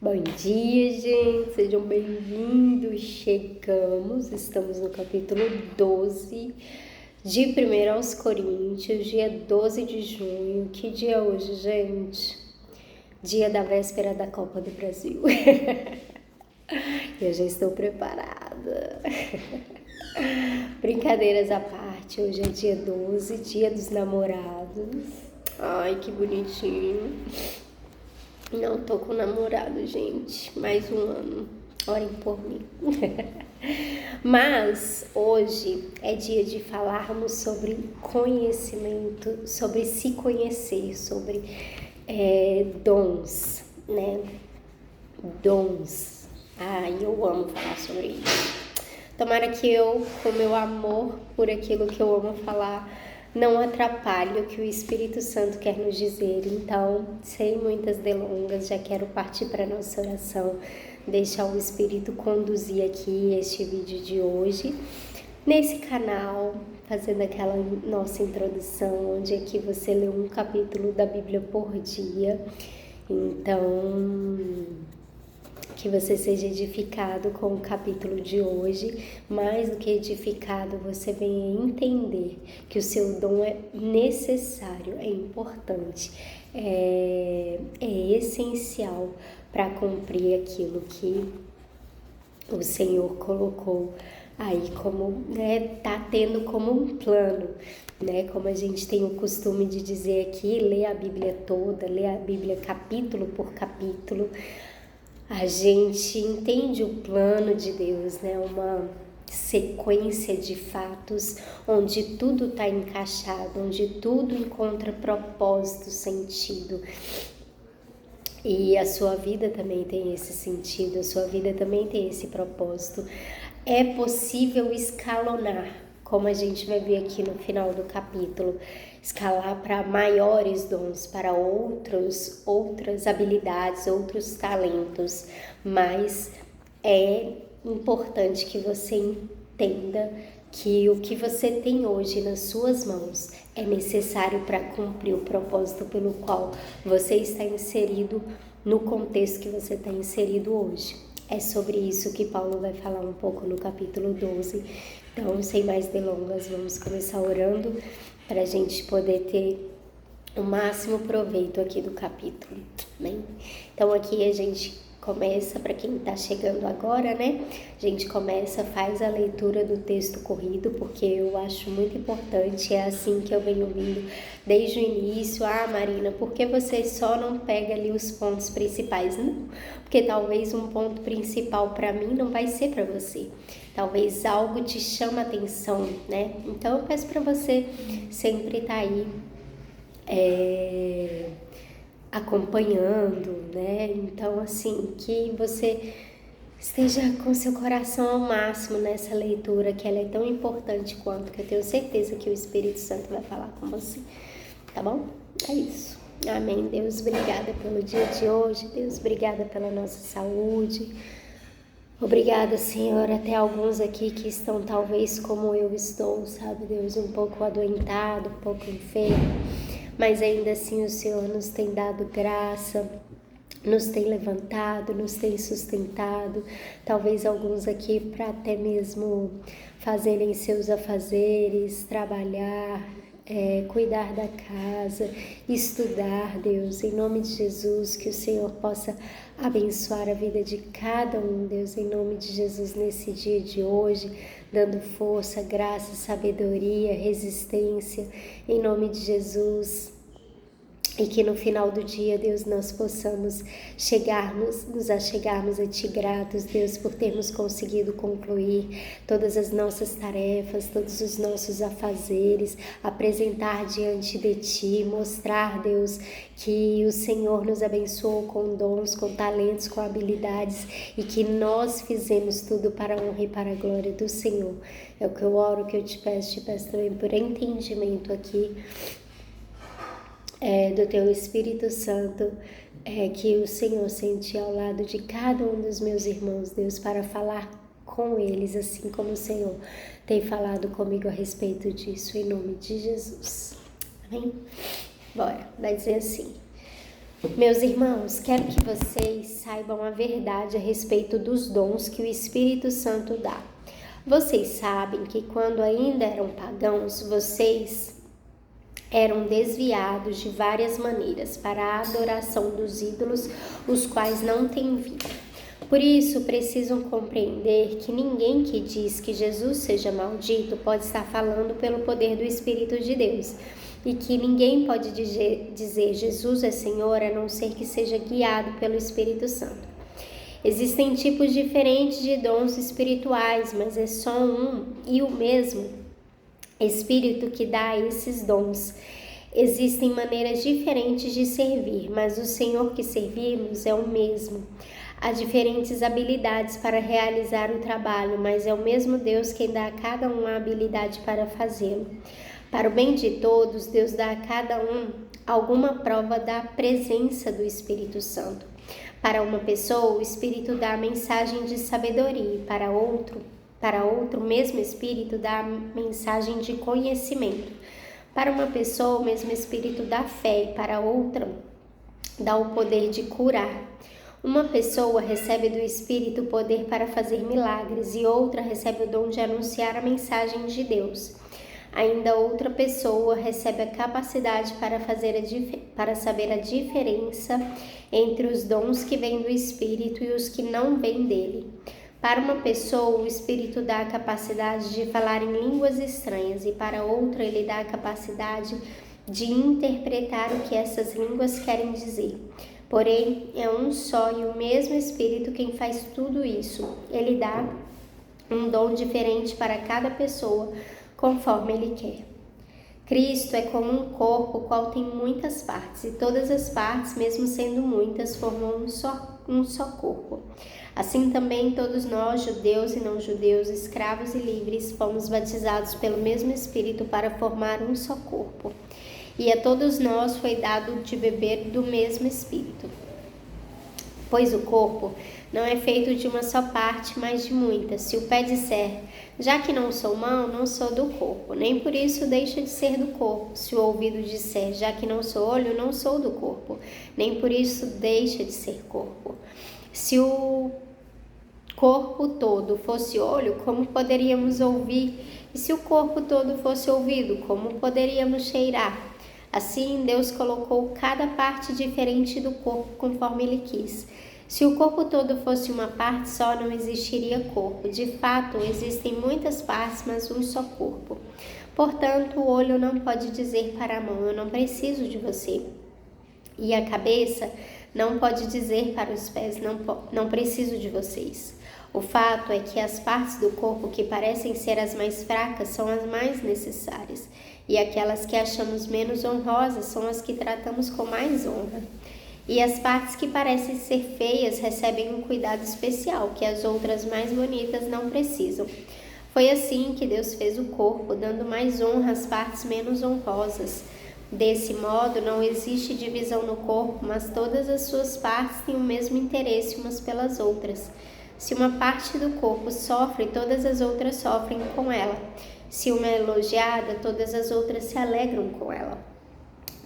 Bom dia, gente, sejam bem-vindos. Estamos no capítulo 12 de 1 aos Coríntios, dia 12 de junho. Que dia é hoje, gente? Dia da véspera da Copa do Brasil. Eu já estou preparada. Brincadeiras à parte, hoje é dia 12, dia dos namorados. Ai, que bonitinho. Não tô com namorado, gente. Mais um ano. Orem por mim. Mas hoje é dia de falarmos sobre conhecimento, sobre se conhecer, sobre dons, né? Dons. Ai, eu amo falar sobre isso. Tomara que eu, com meu amor por aquilo que eu amo falar, não atrapalhe o que o Espírito Santo quer nos dizer. Então, sem muitas delongas, já quero partir para a nossa oração, deixar o Espírito conduzir aqui este vídeo de hoje. Nesse canal, fazendo aquela nossa introdução, onde aqui você lê um capítulo da Bíblia por dia. Então, que você seja edificado com o capítulo de hoje. Mais do que edificado, você venha entender que o seu dom é necessário, é importante, é essencial para cumprir aquilo que o Senhor colocou aí como, tá tendo como um plano, como a gente tem o costume de dizer aqui, ler a Bíblia toda, ler a Bíblia capítulo por capítulo. A gente entende o plano de Deus, uma sequência de fatos onde tudo está encaixado, onde tudo encontra propósito, sentido. E a sua vida também tem esse sentido, a sua vida também tem esse propósito. É possível escalonar, como a gente vai ver aqui no final do capítulo, escalar para maiores dons, para outras habilidades, outros talentos, mas é importante que você entenda que o que você tem hoje nas suas mãos é necessário para cumprir o propósito pelo qual você está inserido no contexto que você está inserido hoje. É sobre isso que Paulo vai falar um pouco no capítulo 12. Então, sem mais delongas, vamos começar orando para a gente poder ter o máximo proveito aqui do capítulo. Amém? Então, aqui a gente começa, para quem está chegando agora, a gente começa, faz a leitura do texto corrido, porque eu acho muito importante, é assim que eu venho ouvindo desde o início. Marina, por que você só não pega ali os pontos principais? Não, porque talvez um ponto principal para mim não vai ser para você. Talvez algo te chama atenção, Então eu peço para você sempre estar aí acompanhando, Então, assim, que você esteja com seu coração ao máximo nessa leitura, que ela é tão importante quanto, que eu tenho certeza que o Espírito Santo vai falar com você, tá bom? É isso. Amém. Deus, obrigada pelo dia de hoje. Deus, obrigada pela nossa saúde. Obrigada, Senhor, até alguns aqui que estão talvez como eu estou, sabe, Deus, um pouco adoentado, um pouco enfermo, mas ainda assim o Senhor nos tem dado graça, nos tem levantado, nos tem sustentado, talvez alguns aqui para até mesmo fazerem seus afazeres, trabalhar, cuidar da casa, estudar, Deus, em nome de Jesus, que o Senhor possa abençoar a vida de cada um, Deus, em nome de Jesus, nesse dia de hoje, dando força, graça, sabedoria, resistência, em nome de Jesus. E que no final do dia, Deus, nós possamos nos achegarmos a Ti gratos, Deus, por termos conseguido concluir todas as nossas tarefas, todos os nossos afazeres, apresentar diante de Ti, mostrar, Deus, que o Senhor nos abençoou com dons, com talentos, com habilidades e que nós fizemos tudo para a honra e para a glória do Senhor. É o que eu oro, que eu te peço também por entendimento aqui, do Teu Espírito Santo, que o Senhor sente ao lado de cada um dos meus irmãos, Deus, para falar com eles, assim como o Senhor tem falado comigo a respeito disso, em nome de Jesus. Amém? Bora, vai dizer assim: Meus irmãos, quero que vocês saibam a verdade a respeito dos dons que o Espírito Santo dá. Vocês sabem que quando ainda eram pagãos, vocês eram desviados de várias maneiras para a adoração dos ídolos, os quais não têm vida. Por isso, precisam compreender que ninguém que diz que Jesus seja maldito pode estar falando pelo poder do Espírito de Deus, e que ninguém pode dizer Jesus é Senhor a não ser que seja guiado pelo Espírito Santo. Existem tipos diferentes de dons espirituais, mas é só um e o mesmo Espírito que dá esses dons. Existem maneiras diferentes de servir, mas o Senhor que servimos é o mesmo. Há diferentes habilidades para realizar o trabalho, mas é o mesmo Deus quem dá a cada um a habilidade para fazê-lo. Para o bem de todos, Deus dá a cada um alguma prova da presença do Espírito Santo. Para uma pessoa, o Espírito dá a mensagem de sabedoria, e para outro, o mesmo Espírito dá a mensagem de conhecimento. Para uma pessoa, o mesmo Espírito dá fé, e para outra, dá o poder de curar. Uma pessoa recebe do Espírito o poder para fazer milagres, e outra recebe o dom de anunciar a mensagem de Deus. Ainda outra pessoa recebe a capacidade para saber a diferença entre os dons que vêm do Espírito e os que não vêm dele. Para uma pessoa, o Espírito dá a capacidade de falar em línguas estranhas, e para outra, ele dá a capacidade de interpretar o que essas línguas querem dizer. Porém, é um só e o mesmo Espírito quem faz tudo isso. Ele dá um dom diferente para cada pessoa, conforme ele quer. Cristo é como um corpo, o qual tem muitas partes, e todas as partes, mesmo sendo muitas, formam um só corpo. Assim também todos nós, judeus e não judeus, escravos e livres, fomos batizados pelo mesmo Espírito para formar um só corpo. E a todos nós foi dado de beber do mesmo Espírito. Pois o corpo não é feito de uma só parte, mas de muitas. Se o pé disser, já que não sou mão, não sou do corpo, nem por isso deixa de ser do corpo. Se o ouvido disser, já que não sou olho, não sou do corpo, nem por isso deixa de ser corpo. Se o corpo todo fosse olho, como poderíamos ouvir? E se o corpo todo fosse ouvido, como poderíamos cheirar? Assim, Deus colocou cada parte diferente do corpo conforme Ele quis. Se o corpo todo fosse uma parte só, não existiria corpo. De fato, existem muitas partes, mas um só corpo. Portanto, o olho não pode dizer para a mão, eu não preciso de você. E a cabeça não pode dizer para os pés, não preciso de vocês. O fato é que as partes do corpo que parecem ser as mais fracas são as mais necessárias, e aquelas que achamos menos honrosas são as que tratamos com mais honra. E as partes que parecem ser feias recebem um cuidado especial, que as outras mais bonitas não precisam. Foi assim que Deus fez o corpo, dando mais honra às partes menos honrosas. Desse modo, não existe divisão no corpo, mas todas as suas partes têm o mesmo interesse umas pelas outras. Se uma parte do corpo sofre, todas as outras sofrem com ela. Se uma é elogiada, todas as outras se alegram com ela.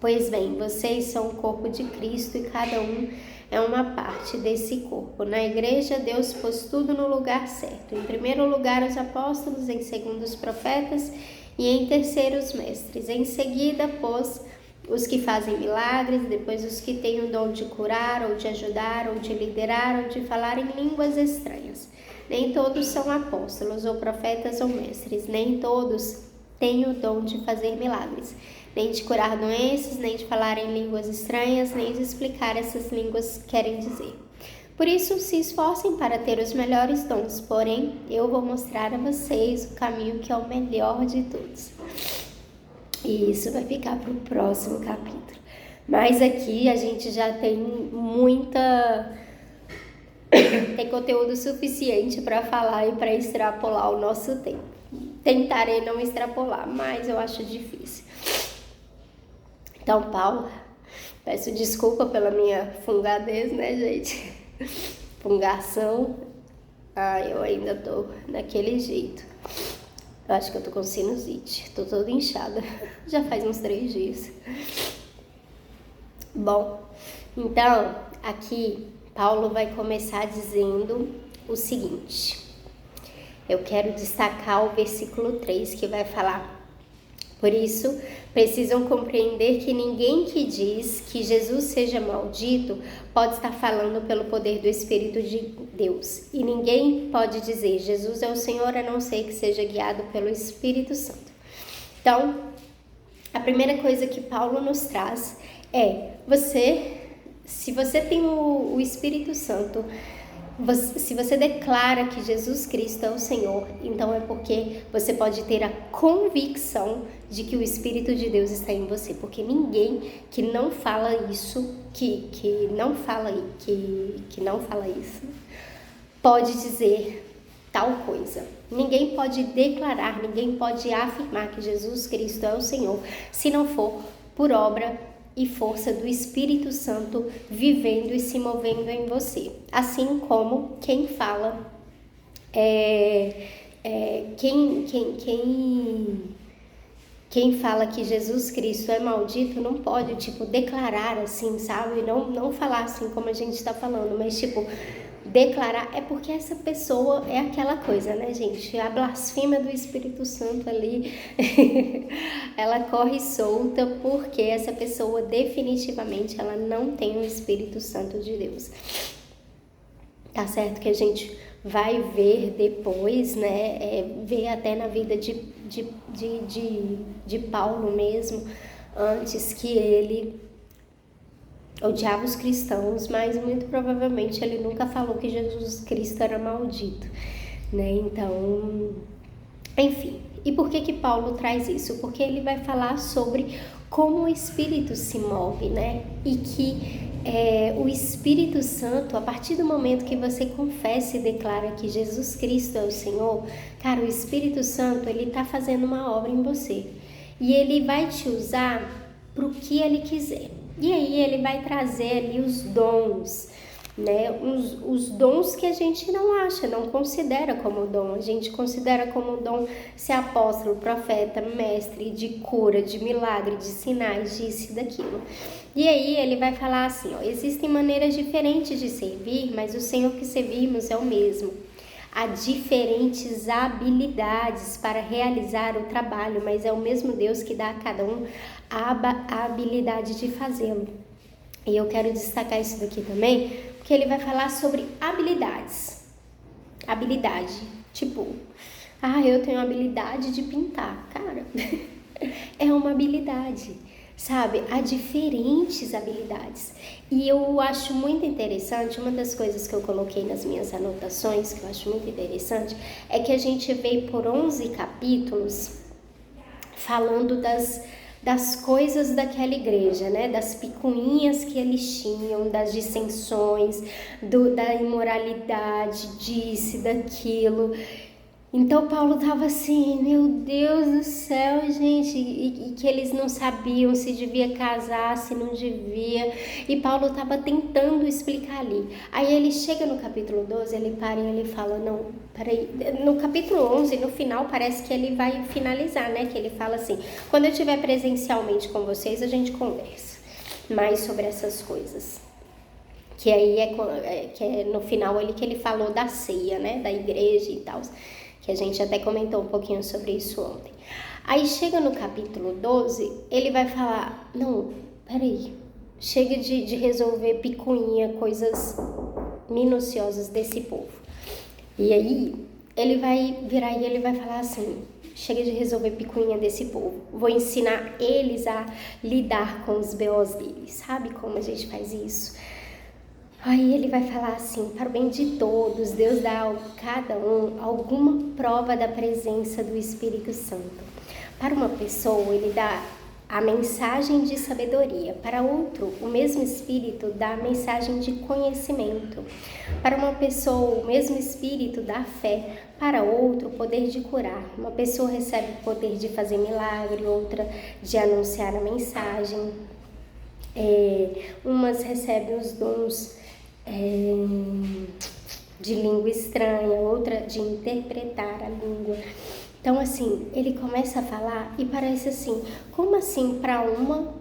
Pois bem, vocês são o corpo de Cristo e cada um é uma parte desse corpo. Na igreja, Deus pôs tudo no lugar certo. Em primeiro lugar, os apóstolos, em segundo, os profetas e em terceiro, os mestres. Em seguida, pôs os que fazem milagres, depois os que têm o dom de curar, ou de ajudar, ou de liderar, ou de falar em línguas estranhas. Nem todos são apóstolos, ou profetas, ou mestres. Nem todos têm o dom de fazer milagres, nem de curar doenças, nem de falar em línguas estranhas, nem de explicar essas línguas querem dizer. Por isso, se esforcem para ter os melhores dons, porém, eu vou mostrar a vocês o caminho que é o melhor de todos. E isso vai ficar para o próximo capítulo. Mas aqui a gente já tem tem conteúdo suficiente para falar e para extrapolar o nosso tempo. Tentarei não extrapolar, mas eu acho difícil. Então, Paulo, peço desculpa pela minha fungadez, né, gente? Fungação. Eu ainda tô daquele jeito. Eu acho que eu tô com sinusite. Tô toda inchada. Já faz uns 3 dias. Bom, Então, aqui, Paulo vai começar dizendo o seguinte. Eu quero destacar o versículo 3 que vai falar: por isso, precisam compreender que ninguém que diz que Jesus seja maldito pode estar falando pelo poder do Espírito de Deus. E ninguém pode dizer Jesus é o Senhor a não ser que seja guiado pelo Espírito Santo. Então, a primeira coisa que Paulo nos traz é: se você tem o Espírito Santo, se você declara que Jesus Cristo é o Senhor, então é porque você pode ter a convicção de que o Espírito de Deus está em você, porque ninguém que não fala isso, que não fala isso, pode dizer tal coisa. Ninguém pode declarar, ninguém pode afirmar que Jesus Cristo é o Senhor, se não for por obra e força do Espírito Santo vivendo e se movendo em você. Assim como quem fala, quem fala que Jesus Cristo é maldito não pode, declarar assim, sabe? Não falar assim como a gente está falando, mas, declarar, é porque essa pessoa é aquela coisa, né, gente? A blasfêmia do Espírito Santo ali, ela corre solta porque essa pessoa definitivamente ela não tem o Espírito Santo de Deus. Tá certo que a gente vai ver depois, né, ver até na vida de Paulo mesmo, antes que ele odiava os cristãos, mas muito provavelmente ele nunca falou que Jesus Cristo era maldito, né? Então, enfim. E por que Paulo traz isso? Porque ele vai falar sobre como o Espírito se move, né? E que o Espírito Santo, a partir do momento que você confessa e declara que Jesus Cristo é o Senhor, cara, o Espírito Santo, ele tá fazendo uma obra em você. E ele vai te usar pro que ele quiser. E aí ele vai trazer ali os dons, né? Os dons que a gente não acha, não considera como dom. A gente considera como dom ser apóstolo, profeta, mestre, de cura, de milagre, de sinais, disso e daquilo. E aí ele vai falar assim, ó: existem maneiras diferentes de servir, mas o Senhor que servimos é o mesmo. Há diferentes habilidades para realizar o trabalho, mas é o mesmo Deus que dá a cada um a habilidade de fazê-lo. E eu quero destacar isso daqui também, porque ele vai falar sobre habilidades. Habilidade, eu tenho a habilidade de pintar. Cara, é uma habilidade, sabe? Há diferentes habilidades. E eu acho muito interessante, uma das coisas que eu coloquei nas minhas anotações, que eu acho muito interessante, é que a gente vê por 11 capítulos falando das coisas daquela igreja, né? Das picuinhas que eles tinham, das dissensões, da imoralidade, disso, daquilo. Então Paulo tava assim, meu Deus do céu, gente, e que eles não sabiam se devia casar, se não devia, e Paulo tava tentando explicar ali. Aí ele chega no capítulo 12, ele para e ele fala, não, peraí, no capítulo 11, no final, parece que ele vai finalizar, né, que ele fala assim, quando eu estiver presencialmente com vocês, a gente conversa mais sobre essas coisas. Que aí é no final ali que ele falou da ceia, né, da igreja e tal, que a gente até comentou um pouquinho sobre isso ontem. Aí chega no capítulo 12, ele vai falar, não, peraí, chega de resolver picuinha, coisas minuciosas desse povo. E aí ele vai virar e ele vai falar assim, chega de resolver picuinha desse povo, vou ensinar eles a lidar com os B.O.s deles. Sabe como a gente faz isso? Aí ele vai falar assim, para o bem de todos, Deus dá a cada um alguma prova da presença do Espírito Santo. Para uma pessoa, ele dá a mensagem de sabedoria. Para outro, o mesmo Espírito dá a mensagem de conhecimento. Para uma pessoa, o mesmo Espírito dá fé. Para outro, o poder de curar. Uma pessoa recebe o poder de fazer milagre, outra de anunciar a mensagem. Umas recebem os dons de língua estranha, outra de interpretar a língua. Então, assim, ele começa a falar e parece assim, como assim para uma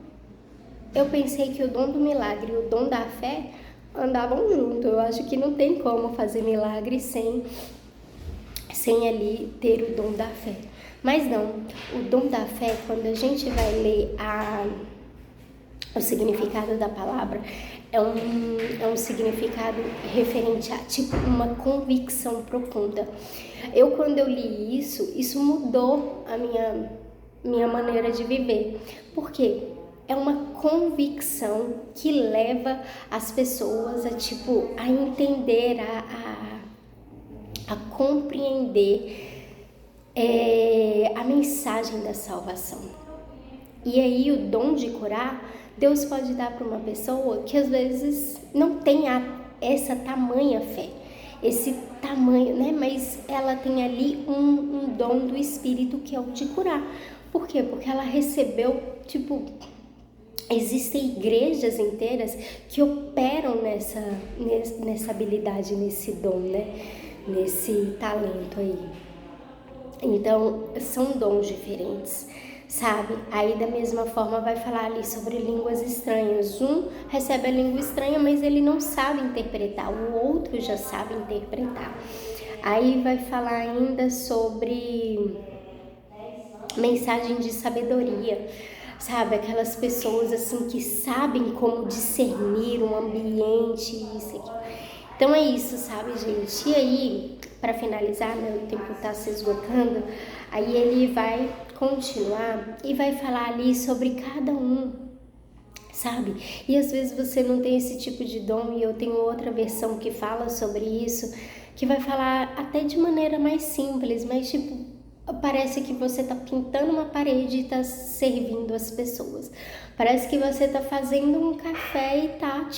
eu pensei que o dom do milagre e o dom da fé andavam junto. Eu acho que não tem como fazer milagre sem ali ter o dom da fé. Mas não, o dom da fé, quando a gente vai ler o significado da palavra, é um significado referente a tipo uma convicção profunda. Quando eu li isso mudou a minha maneira de viver. Por quê? É uma convicção que leva as pessoas a entender, a compreender a mensagem da salvação. E aí o dom de curar, Deus pode dar para uma pessoa que às vezes não tem essa tamanha fé, esse tamanho, né? Mas ela tem ali um dom do Espírito que é o de curar. Por quê? Porque ela recebeu, existem igrejas inteiras que operam nessa habilidade, nesse dom, né? Nesse talento aí. Então, são dons diferentes, sabe? Aí, da mesma forma, vai falar ali sobre línguas estranhas. Um recebe a língua estranha, mas ele não sabe interpretar. O outro já sabe interpretar. Aí, vai falar ainda sobre mensagem de sabedoria, sabe? Aquelas pessoas, assim, que sabem como discernir um ambiente, isso aqui. Então é isso, sabe, gente? E aí, para finalizar, meu tempo tá se esgotando, aí ele vai continuar e vai falar ali sobre cada um, sabe? E às vezes você não tem esse tipo de dom e eu tenho outra versão que fala sobre isso, que vai falar até de maneira mais simples, mas parece que você tá pintando uma parede e tá servindo as pessoas. Parece que você tá fazendo um café e tá,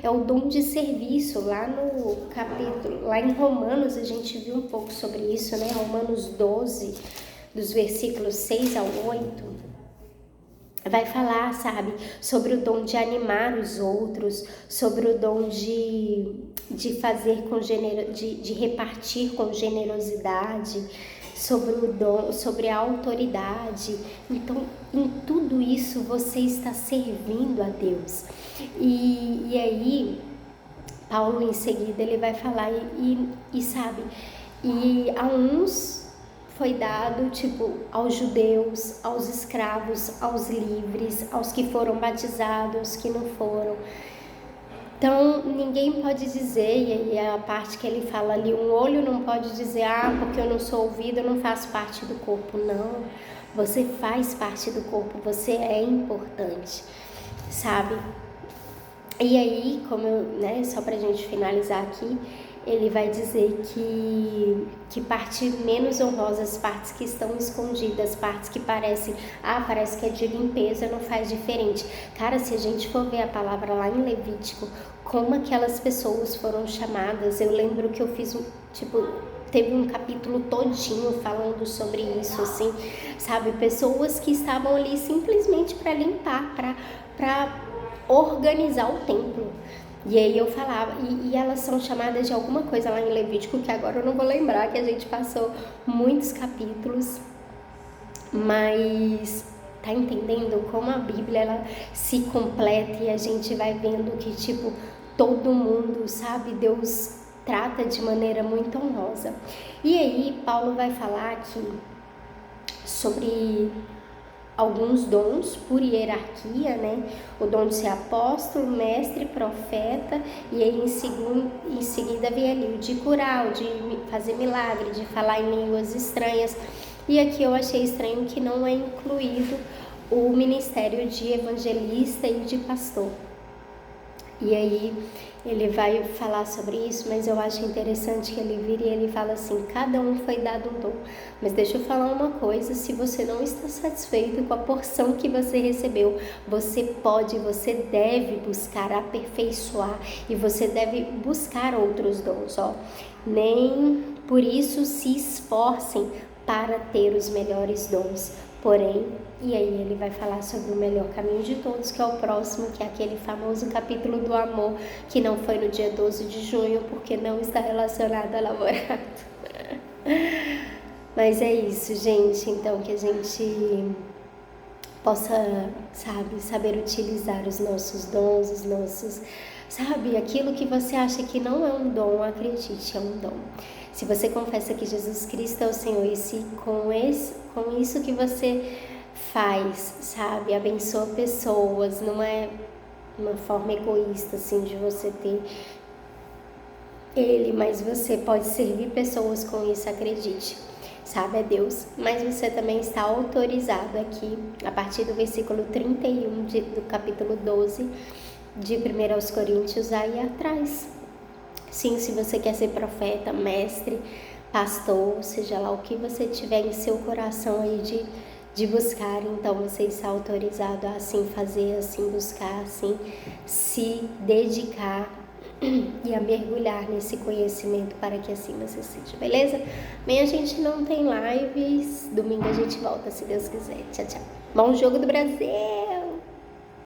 é o dom de serviço. Lá no capítulo, lá em Romanos, a gente viu um pouco sobre isso, né? Romanos 12, dos versículos 6 ao 8. Vai falar, sabe, sobre o dom de animar os outros, sobre o dom de fazer de repartir com generosidade, sobre o dom, sobre a autoridade. Então, em tudo isso você está servindo a Deus. E aí, Paulo em seguida ele vai falar sabe, e a uns foi dado, aos judeus, aos escravos, aos livres, aos que foram batizados, aos que não foram. Então, ninguém pode dizer, e aí a parte que ele fala ali, um olho não pode dizer, porque eu não sou ouvido, eu não faço parte do corpo. Não, você faz parte do corpo, você é importante, sabe? E aí, só pra gente finalizar aqui, ele vai dizer que parte menos honrosas, partes que estão escondidas, partes que parece que é de limpeza, não faz diferente. Cara, se a gente for ver a palavra lá em Levítico, como aquelas pessoas foram chamadas, eu lembro que eu fiz teve um capítulo todinho falando sobre isso, assim, sabe? Pessoas que estavam ali simplesmente para limpar, para organizar o templo. E aí eu falava, e elas são chamadas de alguma coisa lá em Levítico, que agora eu não vou lembrar, que a gente passou muitos capítulos, mas tá entendendo como a Bíblia ela se completa e a gente vai vendo que todo mundo, sabe, Deus trata de maneira muito honrosa. E aí Paulo vai falar aqui sobre alguns dons por hierarquia, né? O dom de ser apóstolo, mestre, profeta, e aí em seguida vem ali o de curar, o de fazer milagre, de falar em línguas estranhas. E aqui eu achei estranho que não é incluído o ministério de evangelista e de pastor. E aí ele vai falar sobre isso, mas eu acho interessante que ele vira e ele fala assim, cada um foi dado um dom. Mas deixa eu falar uma coisa, se você não está satisfeito com a porção que você recebeu, você deve buscar aperfeiçoar e você deve buscar outros dons, Nem por isso se esforcem para ter os melhores dons. Porém, e aí ele vai falar sobre o melhor caminho de todos, que é o próximo, que é aquele famoso capítulo do amor, que não foi no dia 12 de junho, porque não está relacionado a namorado. Mas é isso, gente. Então, que a gente possa, sabe, saber utilizar os nossos dons, os nossos, sabe, aquilo que você acha que não é um dom, acredite, é um dom. Se você confessa que Jesus Cristo é o Senhor e se com isso que você faz, sabe, abençoa pessoas, não é uma forma egoísta assim de você ter Ele, mas você pode servir pessoas com isso, acredite. Sabe, é Deus, mas você também está autorizado aqui, a partir do versículo 31 do capítulo 12 de 1 aos Coríntios, aí atrás. Sim, se você quer ser profeta, mestre, pastor, seja lá o que você tiver em seu coração aí de buscar, então você está autorizado a assim fazer, assim buscar, assim se dedicar e a mergulhar nesse conhecimento para que assim você seja, beleza? Amanhã a gente não tem lives, domingo a gente volta, se Deus quiser. Tchau, tchau. Bom jogo do Brasil!